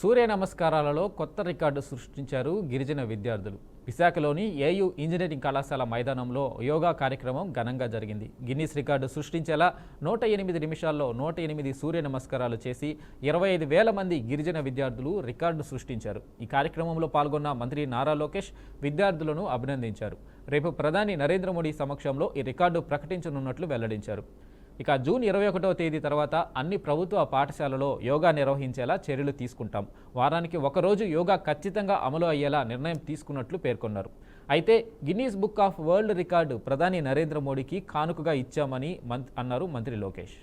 సూర్య నమస్కారాలలో కొత్త రికార్డు సృష్టించారు గిరిజన విద్యార్థులు. విశాఖలోని ఏయూ ఇంజనీరింగ్ కళాశాల మైదానంలో యోగా కార్యక్రమం ఘనంగా జరిగింది. గిన్నిస్ రికార్డు సృష్టించేలా 108 నిమిషాల్లో 108 సూర్య నమస్కారాలు చేసి 25,000 మంది గిరిజన విద్యార్థులు రికార్డు సృష్టించారు. ఈ కార్యక్రమంలో పాల్గొన్న మంత్రి నారా లోకేష్ విద్యార్థులను అభినందించారు. రేపు ప్రధాని నరేంద్ర మోడీ సమక్షంలో ఈ రికార్డు ప్రకటించనున్నట్లు వెల్లడించారు. ఇక జూన్ 21వ తేదీ తర్వాత అన్ని ప్రభుత్వ పాఠశాలలో యోగా నిర్వహించేలా చర్యలు తీసుకుంటాం. వారానికి ఒకరోజు యోగా ఖచ్చితంగా అమలు అయ్యేలా నిర్ణయం తీసుకున్నట్లు పేర్కొన్నారు. అయితే Guinness book of world record ప్రధాని నరేంద్ర మోడీకి కానుకగా ఇచ్చామని అన్నారు మంత్రి Lokesh.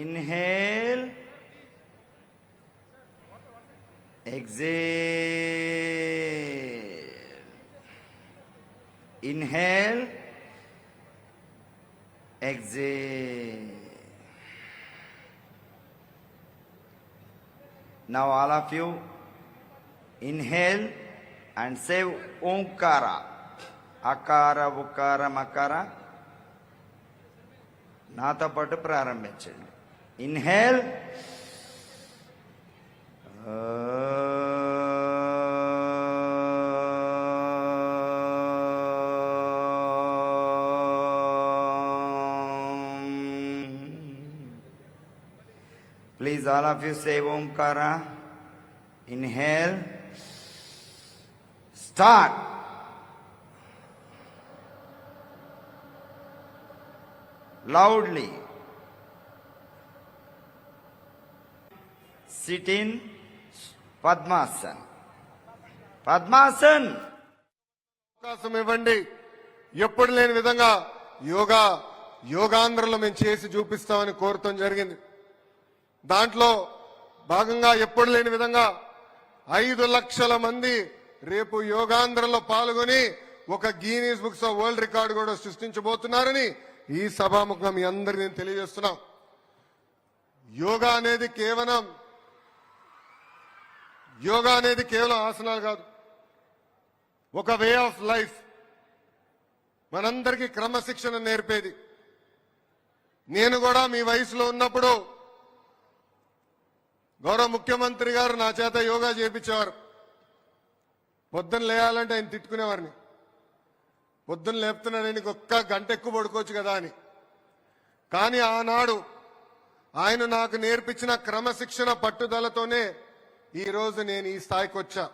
Inhale, exhale. Inhale, exhale. Now all of you inhale and say Omkara. Akara, Ukara, Makara. నాతో పాటు ప్రారంభించండి. Inhale, please all of you say Omkara. Inhale, start. Loudly. Sit in Padmasan. Padmasan. అవకాశం ఇవ్వండి. ఎప్పుడు లేని విధంగా యోగాంధ్రలో మేము చేసి చూపిస్తామని కోరటం జరిగింది. దాంట్లో భాగంగా ఎప్పుడు లేని విధంగా 5 లక్షల మంది రేపు యోగాంధ్రలో పాల్గొని ఒక Guinness books of world record కూడా సృష్టించబోతున్నారని ఈ సభాముఖంగా మీ అందరికీ నేను తెలియజేస్తున్నాం. యోగా అనేది కేవలం ఆసనాలు కాదు, ఒక వే ఆఫ్ లైఫ్. మనందరికీ క్రమశిక్షణ నేర్పేది. నేను కూడా మీ వయసులో ఉన్నప్పుడు గౌరవ ముఖ్యమంత్రి గారు నా చేత యోగా చేయించేవారు. పొద్దున్న లేయాలంటే ఆయన తిట్టుకునేవారిని. పొద్దున్న లేపుతున్నాడని ఒక్క గంట ఎక్కువ పడుకోవచ్చు కదా అని. కానీ ఆనాడు ఆయన నాకు నేర్పించిన క్రమశిక్షణ పట్టుదలతోనే ఈరోజు నేను ఈ స్థాయికి వచ్చా.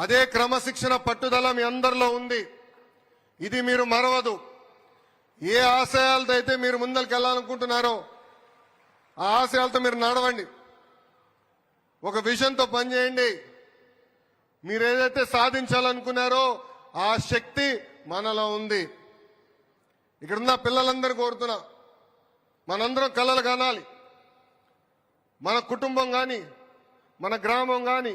అదే క్రమశిక్షణ పట్టుదల మీ అందరిలో ఉంది. ఇది మీరు మరవదు. ఏ ఆశయాలతో అయితే మీరు ముందరికి వెళ్ళాలనుకుంటున్నారో ఆ ఆశయాలతో మీరు నడవండి. ఒక విజన్తో పనిచేయండి. మీరు ఏదైతే సాధించాలనుకున్నారో ఆ శక్తి మనలో ఉంది. ఇక్కడున్న పిల్లలందరూ కోరుతున్నా, మనందరం కలలు కానాలి. మన కుటుంబం కానీ, మన గ్రామం కానీ,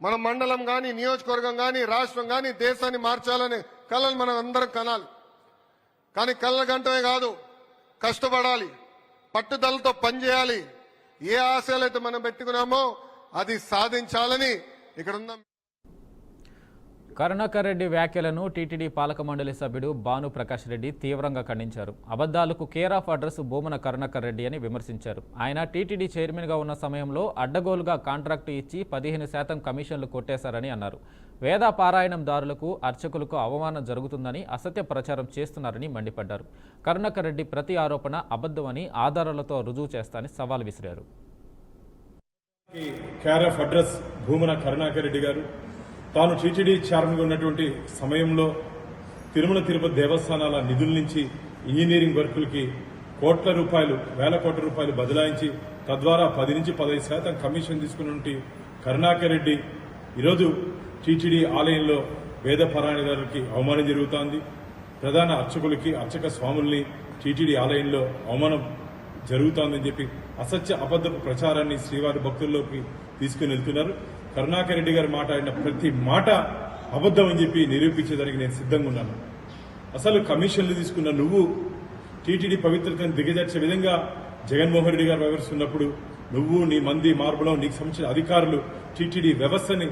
మన మండలం కానీ, నియోజకవర్గం కానీ, రాష్ట్రం కానీ, దేశాన్ని మార్చాలనే కళలు మనం అందరం కనాలి. కానీ కళ్ళ గంటమే కాదు, కష్టపడాలి, పట్టుదలతో పనిచేయాలి. ఏ ఆశయాలైతే మనం పెట్టుకున్నామో అది సాధించాలని ఇక్కడున్న కరుణాకర్ రెడ్డి వ్యాఖ్యలను టీటీడీ పాలక మండలి సభ్యుడు భాను ప్రకాష్ రెడ్డి తీవ్రంగా ఖండించారు. అబద్దాలకు care of address Bhumana Karunakar Reddy అని విమర్శించారు. ఆయన టీటీడీ చైర్మన్గా ఉన్న సమయంలో అడ్డగోలుగా కాంట్రాక్టు ఇచ్చి 15% కమిషన్లు కొట్టేశారని అన్నారు. వేద పారాయణందారులకు, అర్చకులకు అవమానం జరుగుతుందని అసత్య ప్రచారం చేస్తున్నారని మండిపడ్డారు. కరుణాకర్ రెడ్డి ప్రతి ఆరోపణ అబద్ధమని ఆధారాలతో రుజువు చేస్తానని సవాల్ విసిరారు. Care of address Bhumana Karunakar Reddy గారు తాను టీటీడీ చైర్మన్గా ఉన్నటువంటి సమయంలో తిరుమల తిరుపతి దేవస్థానాల నిధుల నుంచి ఇంజనీరింగ్ వర్కులకి వేల కోట్ల రూపాయలు బదలాయించి తద్వారా 10 నుంచి 15% కమిషన్ తీసుకున్నటువంటి కరుణాకర్ రెడ్డి ఈరోజు టీటీడీ ఆలయంలో వేద పారాయణదారులకి అవమానం జరుగుతోంది. ప్రధాన అర్చకులకి, అర్చక స్వాముల్ని టీటీడీ ఆలయంలో అవమానం జరుగుతోందని చెప్పి అసత్య అబద్ధపు ప్రచారాన్ని శ్రీవారి భక్తుల్లోకి తీసుకుని వెళ్తున్నారు. కరుణాకర్ రెడ్డి గారు మాట్లాడిన ప్రతి మాట అబద్దం అని చెప్పి నిరూపించేదానికి నేను సిద్ధంగా ఉన్నాను. అసలు కమిషన్లు తీసుకున్న నువ్వు టీటీడీ పవిత్రతను దిగజార్చే విధంగా జగన్మోహన్ రెడ్డి గారు వ్యవహరిస్తున్నప్పుడు నువ్వు, నీ మంది మార్బలం, నీకు సంబంధించిన అధికారులు టీటీడీ వ్యవస్థని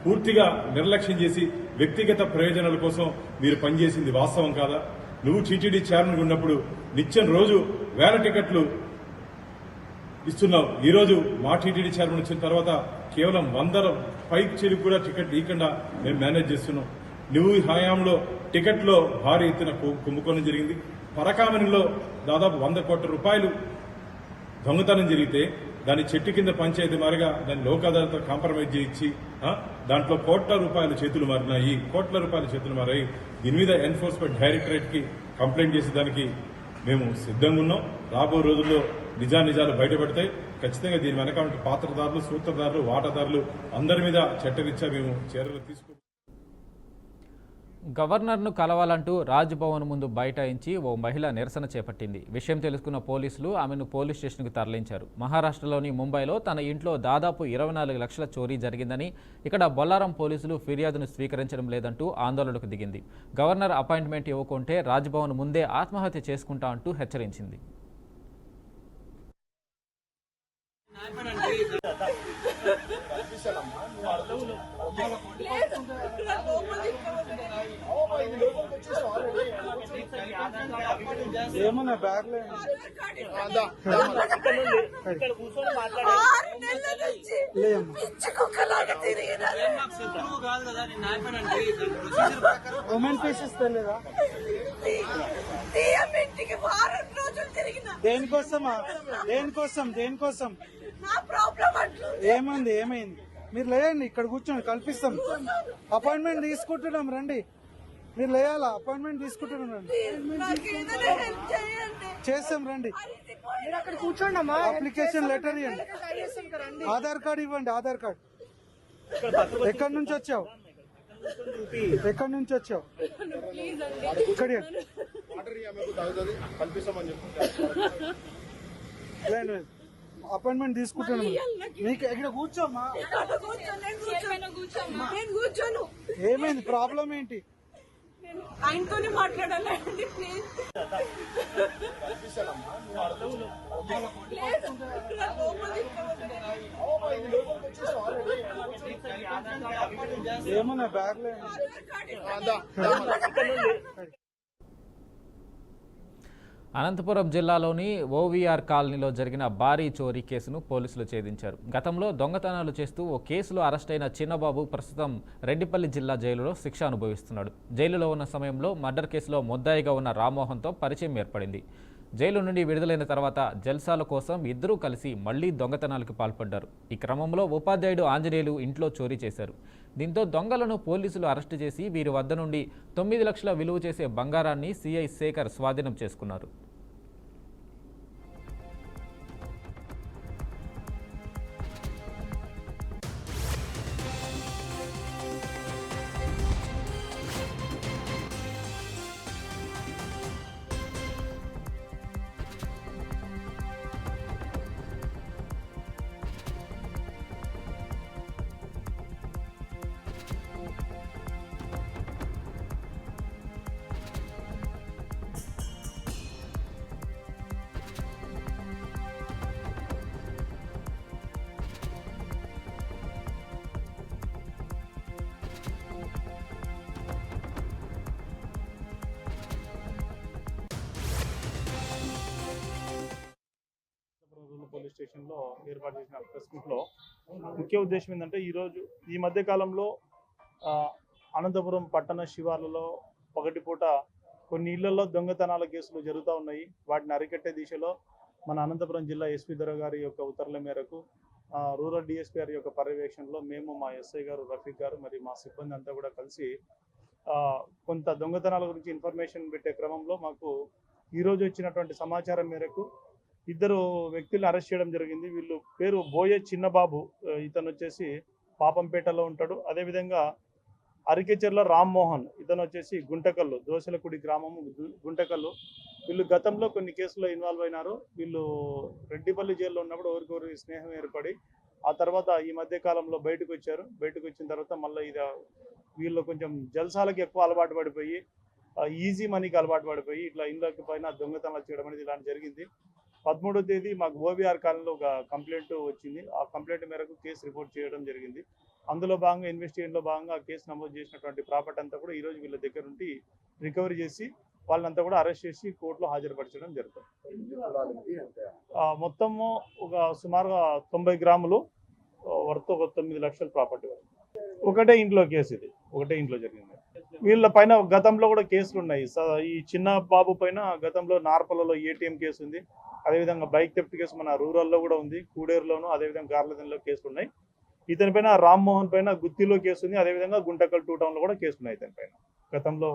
పూర్తిగా నిర్లక్ష్యం చేసి వ్యక్తిగత ప్రయోజనాల కోసం మీరు పనిచేసింది వాస్తవం కాదా? నువ్వు టీటీడీ చైర్మన్ ఉన్నప్పుడు నిత్యం రోజు వేల టికెట్లు ఇస్తున్నావు. ఈ రోజు మా టీటీడీ చైర్మన్ వచ్చిన తర్వాత కేవలం 100 పైకి చెరుకు కూడా టికెట్ ఇవ్వకుండా మేము మేనేజ్ చేస్తున్నాం. నువ్వు ఈ హయాంలో టికెట్లో భారీ ఎత్తున కుంభకోణం జరిగింది. పరకామణిలో దాదాపు 100 కోట్ల రూపాయలు దొంగతనం జరిగితే దాని చెట్టు కింద పంచాయతీ మారిగా దాన్ని లోక్ అదాలత్ కాంప్రమైజ్ చేయించి దాంట్లో కోట్ల రూపాయల చేతులు మారాయి. దీని మీద ఎన్ఫోర్స్మెంట్ డైరెక్టరేట్ కి కంప్లైంట్ చేసేదానికి మేము సిద్ధంగా ఉన్నాం. రాబో రోజుల్లో నిజాలు బయటపడతాయి. ఖచ్చితంగా దీని వెనక పాత్రదారులు, సూత్రధారులు, వాటాదారులు అందరి మీద చట్టరీత్యా మేము చర్యలు తీసుకుంటాం. గవర్నర్ను కలవాలంటూ రాజ్భవన్ ముందు బైఠాయించి ఓ మహిళ నిరసన చేపట్టింది. విషయం తెలుసుకున్న పోలీసులు ఆమెను పోలీస్ స్టేషన్కు తరలించారు. మహారాష్ట్రలోని ముంబైలో తన ఇంట్లో దాదాపు 24 లక్షల చోరీ జరిగిందని, ఇక్కడ బొల్లారం పోలీసులు ఫిర్యాదును స్వీకరించడం లేదంటూ ఆందోళనకు దిగింది. గవర్నర్ అపాయింట్మెంట్ ఇవ్వకుంటే రాజ్భవన్ ముందే ఆత్మహత్య చేసుకుంటా అంటూ హెచ్చరించింది. ఏమన్నా బ్యాగ్ ఉమెన్ ఫేసెస్ తెలియదా? దేనికోసం ఏమైంది? మీరు లేయండి, ఇక్కడ కూర్చోండి, కల్పిస్తాం. అపాయింట్మెంట్ తీసుకుంటున్నాం, రండి. మీరు లేయాలా? అపాయింట్మెంట్ తీసుకుంటున్నాం, రండి. చేస్తాం, రండి. అక్కడ కూర్చోండి. అప్లికేషన్ లెటర్ ఇవ్వండి, ఆధార్ కార్డు ఇవ్వండి. ఆధార్ కార్డు. ఎక్కడి నుంచి వచ్చావు? ఇక్కడ అపాయింట్మెంట్ తీసుకుంటాను. మీకు ఇక్కడ కూర్చోమ్మా. ఏమైంది? ప్రాబ్లం ఏంటి? ఆయనతోనే మాట్లాడాలండి, ప్లీజ్. ఏమన్నా బ్యాగ్ లో అనంతపురం జిల్లాలోని ఓవీఆర్ కాలనీలో జరిగిన భారీ చోరీ కేసును పోలీసులు ఛేదించారు. గతంలో దొంగతనాలు చేస్తూ ఓ కేసులో అరెస్టైన చిన్నబాబు ప్రస్తుతం రెడ్డిపల్లి జిల్లా జైలులో శిక్ష అనుభవిస్తున్నాడు. జైలులో ఉన్న సమయంలో మర్డర్ కేసులో ముద్దాయిగా ఉన్న రామ్మోహన్తో పరిచయం ఏర్పడింది. జైలు నుండి విడుదలైన తర్వాత జల్సాల కోసం ఇద్దరూ కలిసి మళ్లీ దొంగతనాలకు పాల్పడ్డారు. ఈ క్రమంలో ఉపాధ్యాయుడు ఆంజనేయులు ఇంట్లో చోరీ చేశారు. దీంతో దొంగలను పోలీసులు అరెస్టు చేసి వీరి వద్ద నుండి 9 లక్షల విలువ చేసే బంగారాన్ని సిఐ శేఖర్ స్వాధీనం చేసుకున్నారు. పోలీస్ స్టేషన్ లో ఏర్పాటు చేసిన ప్రెస్ మీట్ లో ముఖ్య ఉద్దేశం ఏంటంటే ఈ మధ్య కాలంలో అనంతపురం పట్టణ శివార్లలో పగటిపూట కొన్ని ఇళ్లలో దొంగతనాల కేసులు జరుగుతూ ఉన్నాయి. వాటిని అరికట్టే దిశలో మన అనంతపురం జిల్లా ఎస్పీ దొర గారి యొక్క ఉత్తర్వుల మేరకు రూరల్ డిఎస్పీ గారి యొక్క పర్యవేక్షణలో మేము, మా ఎస్ఐ గారు, రఫీక్ గారు, మరి మా సిబ్బంది అంతా కూడా కలిసి కొంత దొంగతనాల గురించి ఇన్ఫర్మేషన్ పెట్టే క్రమంలో మాకు ఈరోజు వచ్చినటువంటి సమాచారం మేరకు ఇద్దరు వ్యక్తులను అరెస్ట్ చేయడం జరిగింది. వీళ్ళు పేరు బోయ చిన్నబాబు, ఇతను వచ్చేసి పాపంపేటలో ఉంటాడు. అదేవిధంగా అరికెచెర్ల రామ్మోహన్, ఇతను వచ్చేసి గుంటకల్లు, దోసలకుడి గ్రామము గుంటకల్లు. వీళ్ళు గతంలో కొన్ని కేసుల్లో ఇన్వాల్వ్ అయినారు. వీళ్ళు రెడ్డిపల్లి జైల్లో ఉన్నప్పుడు ఒకరికొకరి స్నేహం ఏర్పడి ఆ తర్వాత ఈ మధ్య కాలంలో బయటకు వచ్చారు. బయటకు వచ్చిన తర్వాత మళ్ళీ వీళ్ళు కొంచెం జల్సాలకి ఎక్కువ అలవాటు పడిపోయి, ఈజీ మనీకి అలవాటు పడిపోయి ఇట్లా ఇళ్ళకి పైన దొంగతనాలు చేయడం అనేది ఇలాంటి జరిగింది. 13వ తేదీ మాకు ఓవీఆర్ కాలనీలో ఒక కంప్లైంట్ వచ్చింది. ఆ కంప్లైంట్ మేరకు కేసు రిపోర్ట్ చేయడం జరిగింది. అందులో భాగంగా ఇన్వెస్టిగేషన్లో భాగంగా కేసు నమోదు చేసినటువంటి ప్రాపర్టీ అంతా కూడా ఈరోజు వీళ్ళ దగ్గర నుండి రికవరీ చేసి వాళ్ళంతా కూడా అరెస్ట్ చేసి కోర్టులో హాజరుపరచడం జరుగుతుంది. మొత్తము ఒక సుమారుగా 90 గ్రాములు వర్త్ ఒక 9 లక్షల ప్రాపర్టీ. ఒకటే ఇంట్లో కేసు, ఇది ఒకటే ఇంట్లో జరిగింది. వీళ్ళ పైన గతంలో కూడా కేసులు ఉన్నాయి. ఈ చిన్న బాబు పైన గతంలో నార్పలలో ఏటీఎం కేసు ఉంది. అదేవిధంగా బైక్ థెఫ్ట్ కేసు మన రూరల్లో కూడా ఉంది, కూడేరులోను, అదేవిధంగా గార్లదన్లో కేసులు ఉన్నాయి. ఇతని పైన రామ్మోహన్ పైన గుత్తిలో కేసు ఉంది. అదేవిధంగా గుంటకల్ 2 టౌన్లో కూడా కేసులు ఉన్నాయి. ఇతని పైన గతంలో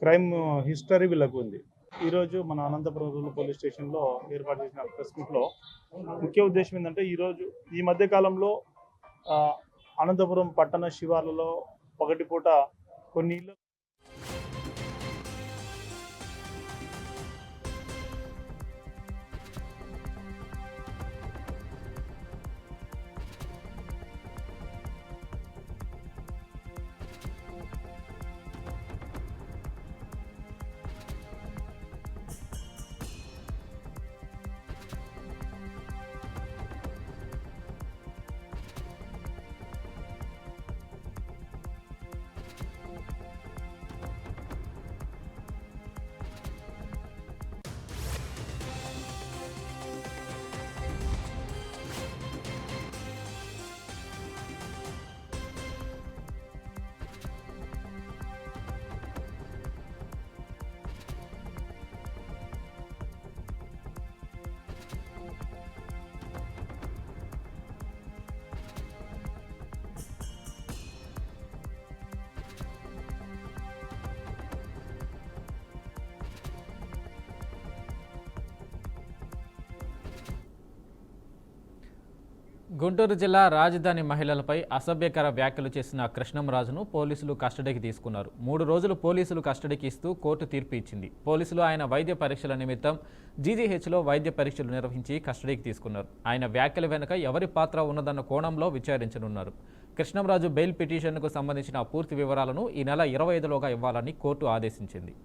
క్రైమ్ హిస్టరీ వీళ్ళకు ఉంది. ఈరోజు మన అనంతపురం రూరల్ పోలీస్ స్టేషన్లో ఏర్పాటు చేసిన ప్రెస్ మీట్లో ముఖ్య ఉద్దేశం ఏంటంటే ఈ మధ్య కాలంలో అనంతపురం పట్టణ శివార్లలో పగటిపూట కొన్ని ఇళ్ళు గుంటూరు జిల్లా రాజధాని మహిళలపై అసభ్యకర వ్యాఖ్యలు చేసిన కృష్ణంరాజును పోలీసులు కస్టడీకి తీసుకున్నారు. 3 రోజులు పోలీసులు కస్టడీకి ఇస్తూ కోర్టు తీర్పు ఇచ్చింది. పోలీసులు ఆయన వైద్య పరీక్షల నిమిత్తం జీజీహెచ్లో వైద్య పరీక్షలు నిర్వహించి కస్టడీకి తీసుకున్నారు. ఆయన వ్యాఖ్యల వెనుక ఎవరి పాత్ర ఉన్నదన్న కోణంలో విచారించనున్నారు. కృష్ణంరాజు బెయిల్ పిటిషన్కు సంబంధించిన పూర్తి వివరాలను ఈ నెల 25లోగా ఇవ్వాలని కోర్టు ఆదేశించింది.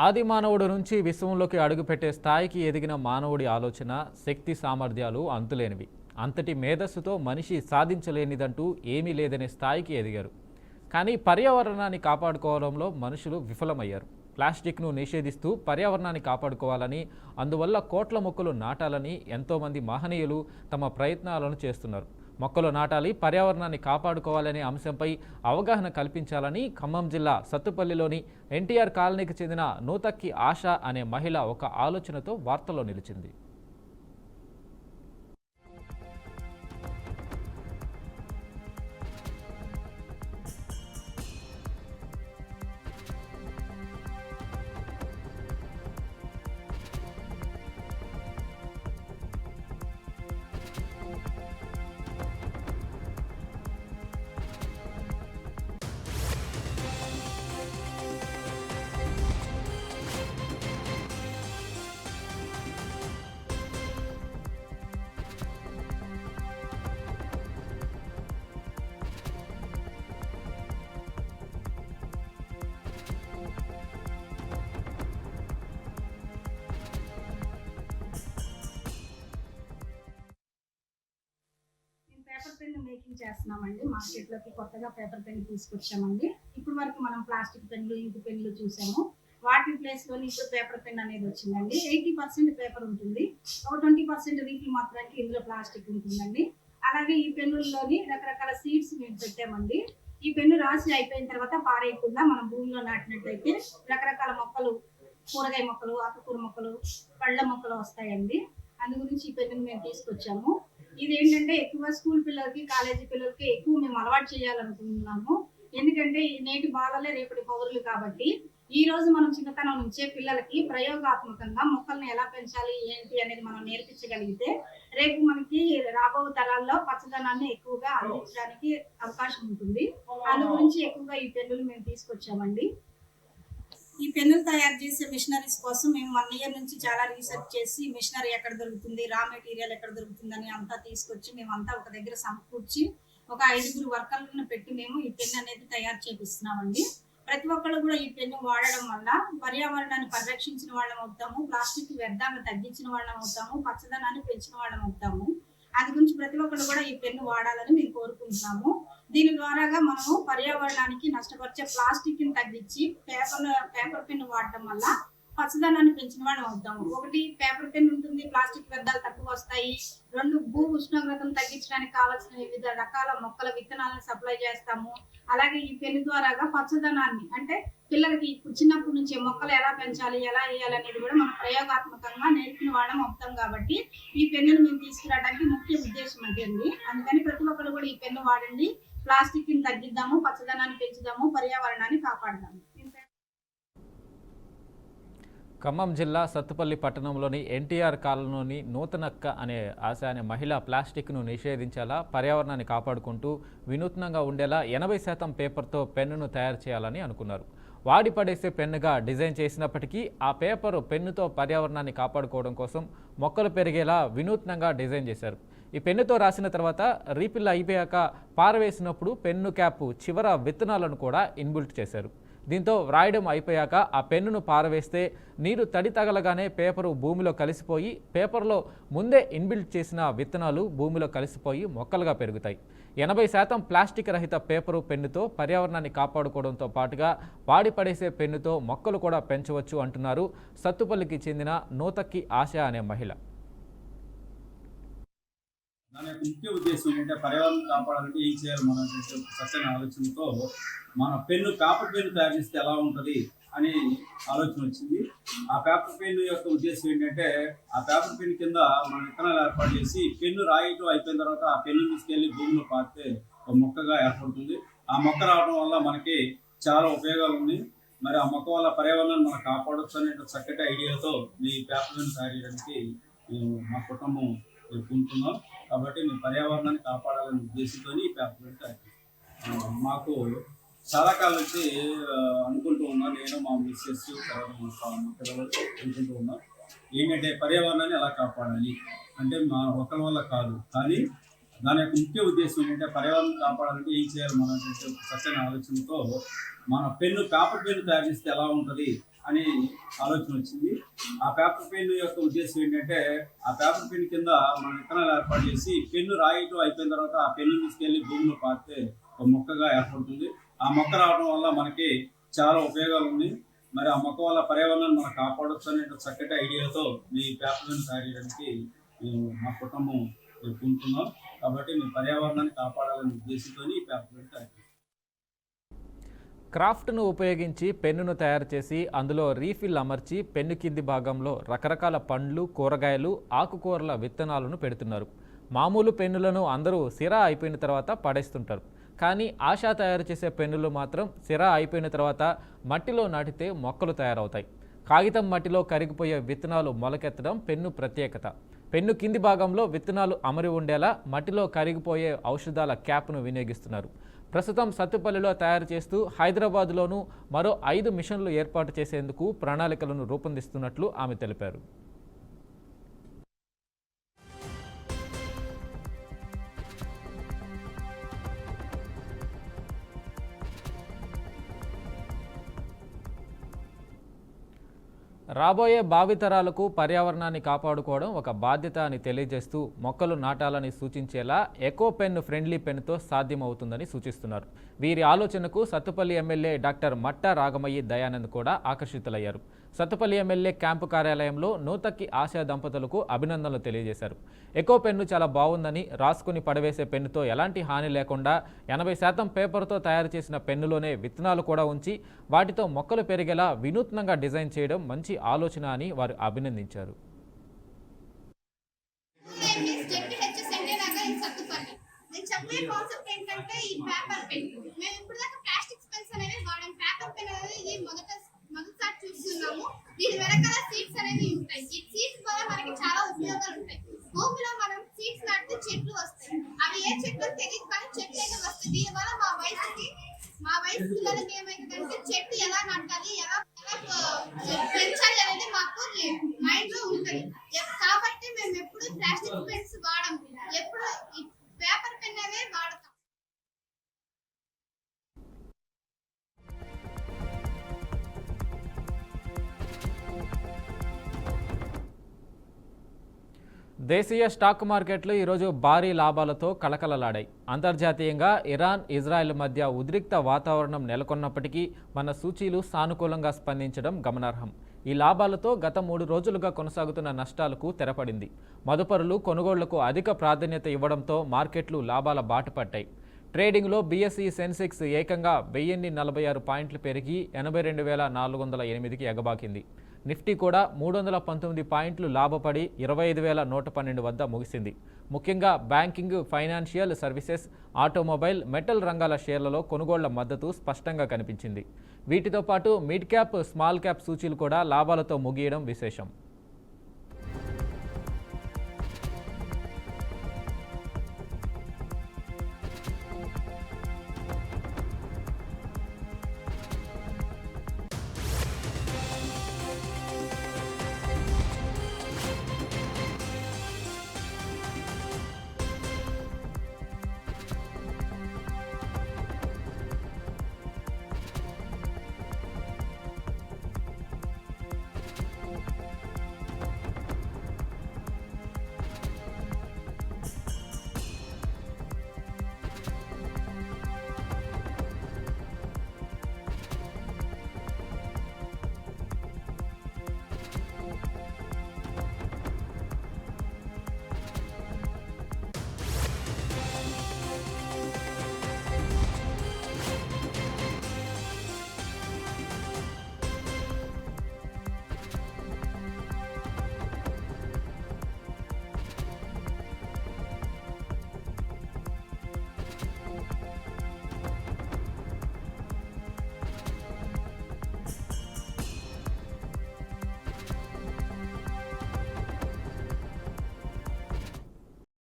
ఆది మానవుడు నుంచి విశ్వంలోకి అడుగుపెట్టే స్థాయికి ఎదిగిన మానవుడి ఆలోచన, శక్తి, సామర్థ్యాలు అంతులేనివి. అంతటి మేధస్సుతో మనిషి సాధించలేనిదంటూ ఏమీ లేదనే స్థాయికి ఎదిగారు. కానీ పర్యావరణాన్ని కాపాడుకోవడంలో మనుషులు విఫలమయ్యారు. ప్లాస్టిక్ను నిషేధిస్తూ పర్యావరణాన్ని కాపాడుకోవాలని, అందువల్ల కోట్ల మొక్కలు నాటాలని ఎంతోమంది మహనీయులు తమ ప్రయత్నాలను చేస్తున్నారు. మొక్కలు నాటాలి, పర్యావరణాన్ని కాపాడుకోవాలనే అంశంపై అవగాహన కల్పించాలని ఖమ్మం జిల్లా సత్తుపల్లిలోని ఎన్టీఆర్ కాలనీకి చెందిన నూతక్కి ఆశ అనే మహిళ ఒక ఆలోచనతో వార్తల్లో నిలిచింది. పేపర్ పెన్ మేకింగ్ చేస్తున్నామండి. మార్కెట్లోకి కొత్తగా పేపర్ పెన్ తీసుకొచ్చామండి. ఇప్పుడు వరకు మనం ప్లాస్టిక్ పెన్లు, ఇంక్ పెన్లు చూసాము. వాటి ప్లేస్లోని ఇప్పుడు పేపర్ పెన్ అనేది వచ్చిందండి. 80% పేపర్ ఉంటుంది, ఒక 20% రీఫిల్ మాత్రానికి ఇందులో ప్లాస్టిక్ ఉంటుందండి. అలాగే ఈ పెన్నుల్లోని రకరకాల సీడ్స్ మేము పెట్టామండి. ఈ పెన్ను రాసి అయిపోయిన తర్వాత పారేయకుండా మనం భూమిలో నాటినట్లయితే రకరకాల మొక్కలు, కూరగాయ మొక్కలు, ఆకుకూర మొక్కలు, పళ్ళ మొక్కలు వస్తాయండి. అందు గురించి ఈ పెన్నుని మేము తీసుకొచ్చాము. ఇది ఏంటంటే ఎక్కువ స్కూల్ పిల్లలకి, కాలేజీ పిల్లలకి ఎక్కువ మేము అలవాటు చేయాలనుకుంటున్నాము. ఎందుకంటే నేటి బాలలే రేపటి పౌరులు కాబట్టి ఈ రోజు మనం చిన్నతనం నుంచే పిల్లలకి ప్రయోగాత్మకంగా మొక్కల్ని ఎలా పెంచాలి ఏంటి అనేది మనం నేర్పించగలిగితే రేపు మనకి రాబో తరాల్లో పచ్చదనాన్ని ఎక్కువగా అందించడానికి అవకాశం ఉంటుంది. అందు గురించి ఎక్కువగా ఈ పెన్నులు మేము తీసుకొచ్చామండి. ఈ పెన్నులు తయారు చేసే మిషనరీస్ కోసం మేము 1 year నుంచి చాలా రీసెర్చ్ చేసి మిషనరీ ఎక్కడ దొరుకుతుంది, రా మెటీరియల్ ఎక్కడ దొరుకుతుందని అంతా తీసుకొచ్చి మేమంతా ఒక దగ్గర సమకూర్చి ఒక 5 వర్కర్లను పెట్టి మేము ఈ పెన్ను అనేది తయారు చేపిస్తున్నామండి. ప్రతి ఒక్కళ్ళు కూడా ఈ పెన్ను వాడడం వల్ల పర్యావరణాన్ని పరిరక్షించిన వాళ్ళం అవుతాము, ప్లాస్టిక్ వ్యర్థాలను తగ్గించిన వాళ్ళం అవుతాము, పచ్చదనాన్ని పెంచిన వాళ్ళం అవుతాము. అది గురించి ప్రతి ఒక్కళ్ళు కూడా ఈ పెన్ను వాడాలని మేము కోరుకుంటున్నాము. దీని ద్వారాగా మనము పర్యావరణానికి నష్టపరిచే ప్లాస్టిక్ ని తగ్గించి పేపర్ పెన్ను వాడటం వల్ల పచ్చదనాన్ని పెంచిన వాళ్ళం అవుతాము. ఒకటి పేపర్ పెన్ ఉంటుంది, ప్లాస్టిక్ వ్యర్థాలు తక్కువ వస్తాయి. 2 భూ ఉష్ణోగ్రతను తగ్గించడానికి కావాల్సిన వివిధ రకాల మొక్కల విత్తనాలను సప్లై చేస్తాము. అలాగే ఈ పెన్ను ద్వారాగా పచ్చదనాన్ని అంటే పిల్లలకి చిన్నప్పటి నుంచి మొక్కలు ఎలా పెంచాలి, ఎలా వేయాలి అనేది కూడా మనం ప్రయోగాత్మకంగా నేర్పిన వాళ్ళం అవుతాం. కాబట్టి ఈ పెన్నును మేము తీసుకురావడానికి ముఖ్య ఉద్దేశం అండి. అందుకని ప్రతి ఒక్కరు కూడా ఈ పెన్ను వాడండి. ప్లాస్టిక్ ని తగ్గిద్దాము, పచ్చదనాన్ని పెంచుదాము, పర్యావరణాన్ని కాపాడదాము. ఖమ్మం జిల్లా సత్తుపల్లి పట్టణంలోని ఎన్టీఆర్ కాలనీలోని నూతనక్క అనే మహిళ ప్లాస్టిక్ను నిషేధించేలా, పర్యావరణాన్ని కాపాడుకుంటూ వినూత్నంగా ఉండేలా 80% పేపర్తో పెన్నును తయారు చేయాలని అనుకున్నారు. వాడి పడేసే పెన్నుగా డిజైన్ చేసినప్పటికీ ఆ పేపరు పెన్నుతో పర్యావరణాన్ని కాపాడుకోవడం కోసం మొక్కలు పెరిగేలా వినూత్నంగా డిజైన్ చేశారు. ఈ పెన్నుతో రాసిన తర్వాత రీఫిల్ అయిపోయాక పారవేసినప్పుడు పెన్ను క్యాప్ చివర విత్తనాలను కూడా ఇన్బిల్ట్ చేశారు. దీంతో వ్రాయడం అయిపోయాక ఆ పెన్నును పారవేస్తే నీరు తడి తగలగానే పేపరు భూమిలో కలిసిపోయి పేపర్లో ముందే ఇన్బిల్ట్ చేసిన విత్తనాలు భూమిలో కలిసిపోయి మొక్కలుగా పెరుగుతాయి. 80% ప్లాస్టిక్ రహిత పేపరు పెన్నుతో పర్యావరణాన్ని కాపాడుకోవడంతో పాటుగా వాడి పడేసే పెన్నుతో మొక్కలు కూడా పెంచవచ్చు అంటున్నారు సత్తుపల్లికి చెందిన నూతక్కి ఆశ అనే మహిళ. దాని యొక్క ముఖ్య ఉద్దేశం ఏంటంటే పర్యావరణం కాపాడాలంటే ఏం చేయాలి మనం చక్కని ఆలోచనతో మన పేపర్ పెన్ను తయారు చేస్తే ఎలా ఉంటుంది అని ఆలోచన వచ్చింది. ఆ పేపర్ పెన్ను యొక్క ఉద్దేశం ఏంటంటే ఆ పేపర్ పెన్ను కింద మన విత్తనాలు ఏర్పాటు చేసి పెన్ను రాయటం అయిపోయిన తర్వాత ఆ పెన్ను తీసుకెళ్లి భూమిలో పారితే ఒక మొక్కగా ఏర్పడుతుంది. ఆ మొక్క రావడం వల్ల మనకి చాలా ఉపయోగాలు ఉన్నాయి. మరి ఆ మొక్క వల్ల పర్యావరణాన్ని మనం కాపాడవచ్చు అనే చక్కటి ఐడియాతో ఈ పేపర్ పెన్ను తయారు చేయడానికి మా కుటుంబం కోరుకుంటున్నాం. కాబట్టి మేము పర్యావరణాన్ని కాపాడాలనే ఉద్దేశంతో ఈ పేపర్ పెన్ను తయారు చేస్తాం. మాకు చాలా కాలం నుంచి అనుకుంటూ ఉన్నాం, నేను మా మిస్సెస్ తర్వాత మా పిల్లలు అనుకుంటూ ఉన్నాం ఏంటంటే పర్యావరణాన్ని ఎలా కాపాడాలి అంటే మా ఒకరి వల్ల కాదు, కానీ దాని యొక్క ముఖ్య ఉద్దేశం ఏంటంటే పర్యావరణం కాపాడాలంటే ఏం చేయాలి మనం చక్కని ఆలోచనతో మన పేపర్ పెన్ను తయారు చేస్తే ఎలా ఉంటుంది అని ఆలోచన వచ్చింది. ఆ పేపర్ పెన్ను యొక్క ఉద్దేశం ఏంటంటే ఆ పేపర్ పెన్ను కింద మన విత్తనాలు ఏర్పాటు చేసి పెన్ను రాయటం అయిపోయిన తర్వాత ఆ పెన్ను తీసుకెళ్లి భూమిలో పారితే ఒక మొక్కగా ఏర్పడుతుంది. ఆ మొక్క రావడం వల్ల మనకి చాలా ఉపయోగాలు ఉన్నాయి. మరి ఆ మొక్క వల్ల పర్యావరణాన్ని మనం కాపాడవచ్చు అనే చక్కటి ఐడియాతో ఈ పేపర్ పెన్ను తయారు చేయడానికి మా కుటుంబం కోరుకుంటున్నాం. కాబట్టి మేము పర్యావరణాన్ని కాపాడాలనే ఉద్దేశంతో ఈ పేపర్ పెన్ను తయారు చేస్తాం. క్రాఫ్ట్ను ఉపయోగించి పెన్నును తయారు చేసి అందులో రీఫిల్ అమర్చి పెన్ను కింది భాగంలో రకరకాల పండ్లు, కూరగాయలు, ఆకుకూరల విత్తనాలను పెడుతున్నారు. మామూలు పెన్నులను అందరూ సిరా అయిపోయిన తర్వాత పడేస్తుంటారు. కానీ ఆశ తయారు చేసే పెన్నులు మాత్రం సిరా అయిపోయిన తర్వాత మట్టిలో నాటితే మొక్కలు తయారవుతాయి. కాగితం మట్టిలో కరిగిపోయే విత్తనాలు మొలకెత్తడం పెన్ను ప్రత్యేకత. పెన్ను కింది భాగంలో విత్తనాలు అమరి ఉండేలా మట్టిలో కరిగిపోయే ఔషధాల క్యాప్ను వినియోగిస్తున్నారు. ప్రస్తుతం సత్తుపల్లిలో తయారు చేస్తూ హైదరాబాద్లోనూ మరో 5 మిషన్లు ఏర్పాటు చేసేందుకు ప్రణాళికలను రూపొందిస్తున్నట్లు ఆమె తెలిపారు. రాబోయే భావితరాలకు పర్యావరణాన్ని కాపాడుకోవడం ఒక బాధ్యత అని తెలియజేస్తూ మొక్కలు నాటాలని సూచించేలా ఎకో పెన్ ఫ్రెండ్లీ పెన్తో సాధ్యమవుతుందని సూచిస్తున్నారు. వీరి ఆలోచనకు సత్తుపల్లి ఎమ్మెల్యే డాక్టర్ మట్టా రాగమయ్యి దయానంద్ కూడా ఆకర్షితులయ్యారు. సత్తుపల్లి ఎమ్మెల్యే క్యాంపు కార్యాలయంలో నూతక్కి ఆశా దంపతులకు అభినందనలు తెలియజేశారు. ఎకో పెన్ను చాలా బాగుందని, రాసుకుని పడవేసే పెన్నుతో ఎలాంటి హాని లేకుండా 80% పేపర్తో తయారు చేసిన పెన్నులోనే విత్తనాలు కూడా ఉంచి వాటితో మొక్కలు పెరిగేలా వినూత్నంగా డిజైన్ చేయడం మంచి ఆలోచన అని వారు అభినందించారు. మేము ఇప్పుడు దాకా ప్లాస్టిక్ పెన్స్ అనేవి వాడాం. పేపర్ పెన్ అనేది మొదట చూస్తున్నాము. దీని వెనకాల సీడ్స్ అనేవి ఉంటాయి. ఈ సీడ్స్ వల్ల మనకి చాలా ఉపయోగాలు ఉంటాయి. భూమిలో మనం సీడ్స్ నాటితే చెట్లు వస్తాయి. అవి ఏ చెట్లు తెలియదు కానీ చెట్లు అయితే వస్తాయి. దీని వల్ల మా వయసు పిల్లలకి ఏమైందంటే చెట్టు ఎలా నాటాలి, ఎలా పెంచాలి అనేది మాకు మైండ్ లో ఉంటుంది. కాబట్టి మేము ఎప్పుడు ప్లాస్టిక్ పెన్స్ వాడము, ఎప్పుడు పేపర్ పెన్ అవే వాడతాం. దేశీయ స్టాక్ మార్కెట్లు ఈరోజు భారీ లాభాలతో కళకళలాడాయి. అంతర్జాతీయంగా ఇరాన్, ఇజ్రాయెల్ మధ్య ఉద్రిక్త వాతావరణం నెలకొన్నప్పటికీ మన సూచీలు సానుకూలంగా స్పందించడం గమనార్హం. ఈ లాభాలతో గత 3 రోజులుగా కొనసాగుతున్న నష్టాలకు తెరపడింది. మదుపరులు కొనుగోళ్లకు అధిక ప్రాధాన్యత ఇవ్వడంతో మార్కెట్లు లాభాల బాట పట్టాయి. ట్రేడింగ్లో బీఎస్ఈ సెన్సెక్స్ ఏకంగా 1046 పాయింట్లు పెరిగి 82,408కి ఎగబాకింది. నిఫ్టీ కూడా 319 పాయింట్లు లాభపడి 25,112 వద్ద ముగిసింది. ముఖ్యంగా banking, financial services, automobile, metal రంగాల షేర్లలో కొనుగోళ్ల మద్దతు స్పష్టంగా కనిపించింది. వీటితో పాటు మిడ్ క్యాప్, స్మాల్ క్యాప్ సూచీలు కూడా లాభాలతో ముగియడం విశేషం.